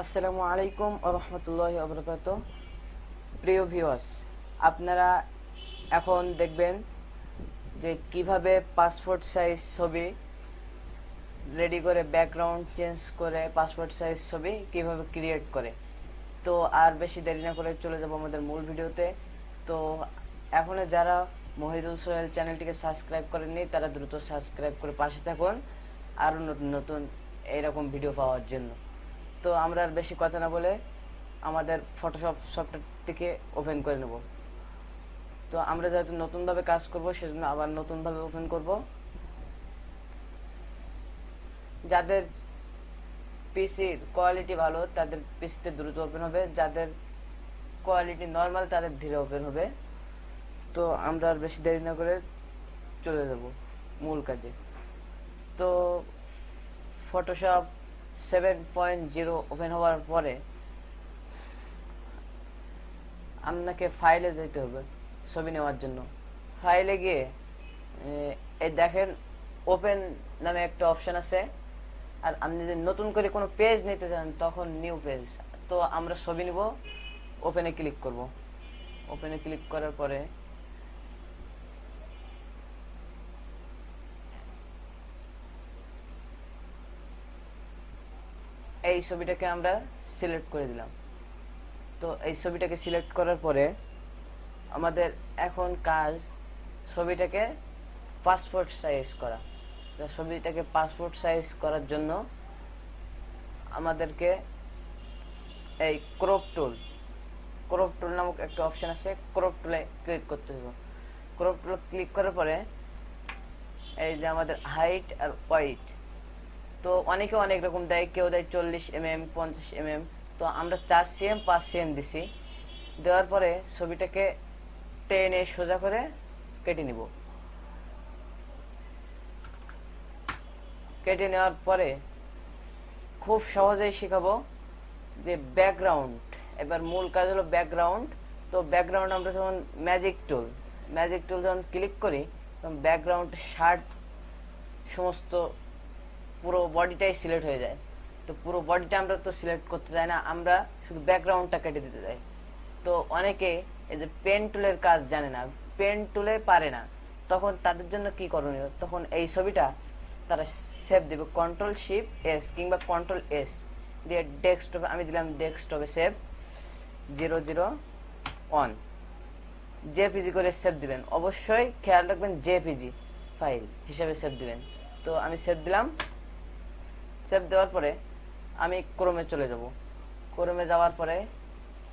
আসসালামু আলাইকুম ওয়া রাহমাতুল্লাহি ওয়া বারাকাতুহু। প্রিয় ভিউয়ার্স, আপনারা এখন দেখবেন যে কিভাবে পাসপোর্ট সাইজ ছবি রেডি করে ব্যাকগ্রাউন্ড চেঞ্জ করে পাসপোর্ট সাইজ ছবি কিভাবে ক্রিয়েট করে। তো আর বেশি দেরি না করে চলে যাব আমাদের মূল ভিডিওতে। তো এখনো যারা মহিদুল সোহেল চ্যানেলটিকে সাবস্ক্রাইব করেননি তারা দ্রুত সাবস্ক্রাইব করে পাশে থাকুন আরও নতুন নতুন এইরকম ভিডিও পাওয়ার জন্য। তো আমরা আর বেশি কথা না বলে আমাদের ফটোশপ সফটওয়্যারটিকে ওপেন করে নেব। তো আমরা যেহেতু নতুনভাবে কাজ করব সেজন্য আবার নতুনভাবে ওপেন করব। যাদের পিসির কোয়ালিটি ভালো তাদের পিসিতে দ্রুত ওপেন হবে, যাদের কোয়ালিটি নর্মাল তাদের ধীরে ওপেন হবে। তো আমরা আর বেশি দেরি না করে চলে যাব মূল কাজে। তো ফটোশপ 7.0 ওপেন হওয়ার পরে আপনাকে ফাইলে যেতে হবে ছবি নেওয়ার জন্য। ফাইলে গিয়ে এই দেখেন ওপেন নামে একটা অপশন আছে। আর আপনি যদি নতুন করে কোনো পেজ নিতে চান তখন নিউ পেজ। তো আমরা ছবি নিব, ওপেনে ক্লিক করব। ওপেনে ক্লিক করার পরে এই ছবিটাকে আমরা সিলেক্ট করে দিলাম। তো এই ছবিটাকে সিলেক্ট করার পরে আমাদের এখন কাজ ছবিটাকে পাসপোর্ট সাইজ করা। ছবিটাকে পাসপোর্ট সাইজ করার জন্য আমাদেরকে এই ক্রপ টুল নামক একটা অপশন আছে, ক্রপ টুলে ক্লিক করতে হবে। ক্রপ টুলে ক্লিক করার পরে এই যে আমাদের হাইট আর ওয়েট, তো অনেকে অনেক রকম দেয়, কেউ দেয় 40 mm 50 mm। তো আমরা 4 cm 5 cm দিছি। দেওয়ার পরে ছবিটাকে টেনে সোজা করে কেটে নিব। কেটে নেওয়ার পরে খুব সহজেই শেখাবো যে ব্যাকগ্রাউন্ড। এবার মূল কাজ হলো ব্যাকগ্রাউন্ড। তো ব্যাকগ্রাউন্ড আমরা যখন ম্যাজিক টুল যখন ক্লিক করি তখন ব্যাকগ্রাউন্ড শার্ট সমস্ত পুরো বডিটাই সিলেক্ট হয়ে যায়। তো পুরো বডিটা আমরা তো সিলেক্ট করতে চাই না, আমরা শুধু ব্যাকগ্রাউন্ডটা কেটে দিতে চাই। তো অনেকে এই যে পেন টুলের কাজ জানে না, পেন টুলে পারে না, তখন তাদের জন্য কি করণীয়, তখন এই ছবিটা তারা সেভ দেবে Ctrl+Shift+S কিংবা Ctrl+S দিয়ে ডেস্কটপে, আমি দিলাম ডেস্কটপে সেভ 001 জেপিজি করে সেভ দিবেন। অবশ্যই খেয়াল রাখবেন জেপিজি ফাইল হিসেবে সেভ দিবেন। তো আমি সেভ দিলাম। সেভ দেওয়ার পরে আমি ক্রোমে চলে যাব। ক্রোমে যাওয়ার পরে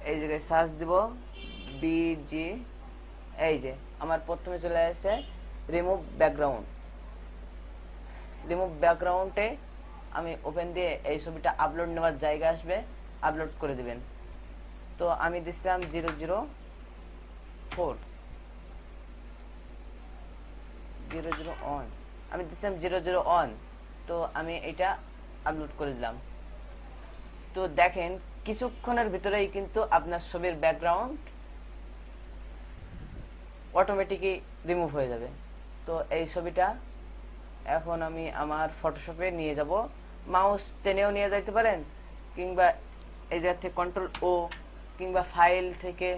এই জায়গায় সার্চ দিব বিজি। এই যে আমার প্রথমে চলে আসে রিমুভ ব্যাকগ্রাউন্ডে আমি ওপেন দিয়ে এই ছবিটা আপলোড নেওয়ার জায়গা আসবে, আপলোড করে দিবেন। তো আমি দিছিলাম 001, আমি দিছিলাম 001। তো আমি এটা আপলোড করে দিলাম। তো দেখেন কিছুক্ষণের ভিতরেই কিন্তু আপনার ছবির ব্যাকগ্রাউন্ড অটোমেটিকলি রিমুভ হয়ে যাবে। তো এই ছবিটা এখন আমি আমার ফটোশপে নিয়ে যাব। মাউস টেনেও নিয়ে যাইতে পারেন, কিংবা এই জায়গা থেকে Ctrl+O কিংবা ফাইল থেকে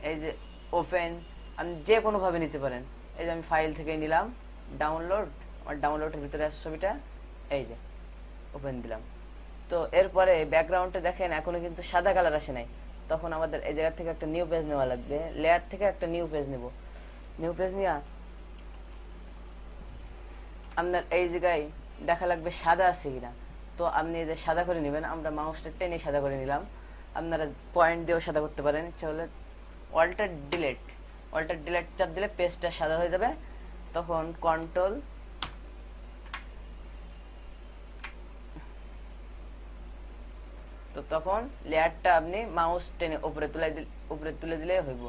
এই যে ওপেন, আপনি যে কোনোভাবে নিতে পারেন। এই যে আমি ফাইল থেকে নিলাম, ডাউনলোড, আমার ডাউনলোডের ভিতরে আছে ছবিটা, এই যে ওপেন দিলাম। তো এরপরে ব্যাকগ্রাউন্ডে দেখেন এখনো কিন্তু সাদা কালার আসে নাই, তখন আমাদের এই জায়গা থেকে একটা নিউ পেজ নেওয়া লাগবে। লেয়ার থেকে একটা নিউ পেজ নেব। নিউ পেজ নিয়ে আপনার এই জায়গায় দেখা লাগবে সাদা আছে কিনা। তো আপনি এই যে সাদা করে নেবেন, আমরা মাউসটা টেনে সাদা করে নিলাম। আপনারা পয়েন্ট দিয়েও সাদা করতে পারেন, ইচ্ছা হলে অল্টার ডিলেট চাপ দিলে পেজটা সাদা হয়ে যাবে। তখন কন্ট্রোল তো তখন লেয়ারটা আপনি মাউস টেনে উপরে তুলে দিলে হইব।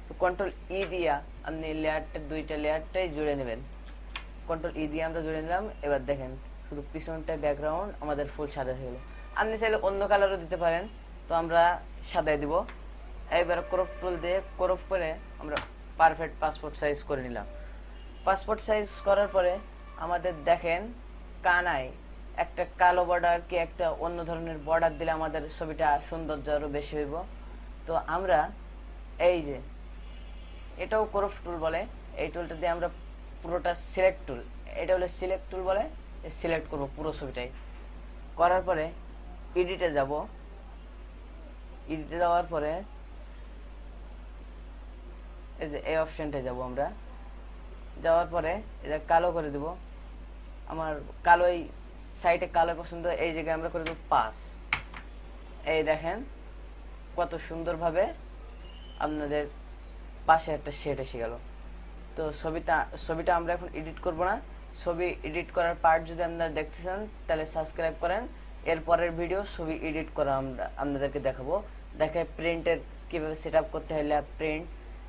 তো Ctrl+E দিয়া আপনি দুইটা লেয়ারটাই জুড়ে নেবেন। Ctrl+E দিয়ে আমরা জুড়ে নিলাম। এবার দেখেন শুধু পিছনটা ব্যাকগ্রাউন্ড আমাদের ফুল সাদা হয়ে গেল। আপনি চাইলে অন্য কালারও দিতে পারেন, তো আমরা সাদাই দিব। এবার ক্রপ টুল দিয়ে ক্রপ করে আমরা পারফেক্ট পাসপোর্ট সাইজ করে নিলাম। পাসপোর্ট সাইজ করার পরে আমাদের দেখেন কানায় একটা কালো বর্ডার কি একটা অন্য ধরনের বর্ডার দিলে আমাদের ছবিটা সৌন্দর্য আরো বেশি হইব। তো আমরা এই যে এটাও ক্রপ টুল বলে, এই টুলটা দিয়ে আমরা পুরোটা সিলেক্ট টুল, এটা হলো সিলেক্ট টুল বলে, সিলেক্ট করব পুরো ছবিটাই। করার পরে এডিটে যাব, এডিটে যাওয়ার পরে এই যে এই অপশনটা যাব আমরা, যাওয়ার পরে এটা কালো করে দেব। আমার কালো, এই সাইডে কালো পছন্দ, এই জায়গায় আমরা করে দেব 5। এই দেখেন কত সুন্দরভাবে আপনাদের পাশে একটা শেড এসে গেল। তো ছবিটা আমরা এখন এডিট করব না। ছবি এডিট করার পার্ট যদি আপনারা দেখতে চান তাহলে সাবস্ক্রাইব করেন। এর পরের ভিডিও ছবি এডিট করা আমরা আপনাদেরকে দেখাবো, দেখায় প্রিন্টের কিভাবে সেট আপ করতে হয়, ল্যাব প্রিন্ট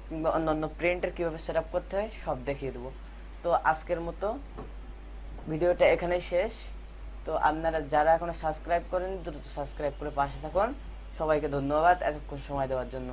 কিংবা অন্যান্য প্রিন্টের কিভাবে সেট আপ করতে হয় সব দেখিয়ে দেবো। তো আজকের মতো ভিডিওটা এখানেই শেষ। তো আপনারা যারা এখনো সাবস্ক্রাইব করেন দ্রুত সাবস্ক্রাইব করে পাশে থাকুন। সবাইকে ধন্যবাদ এতক্ষণ সময় দেওয়ার জন্য।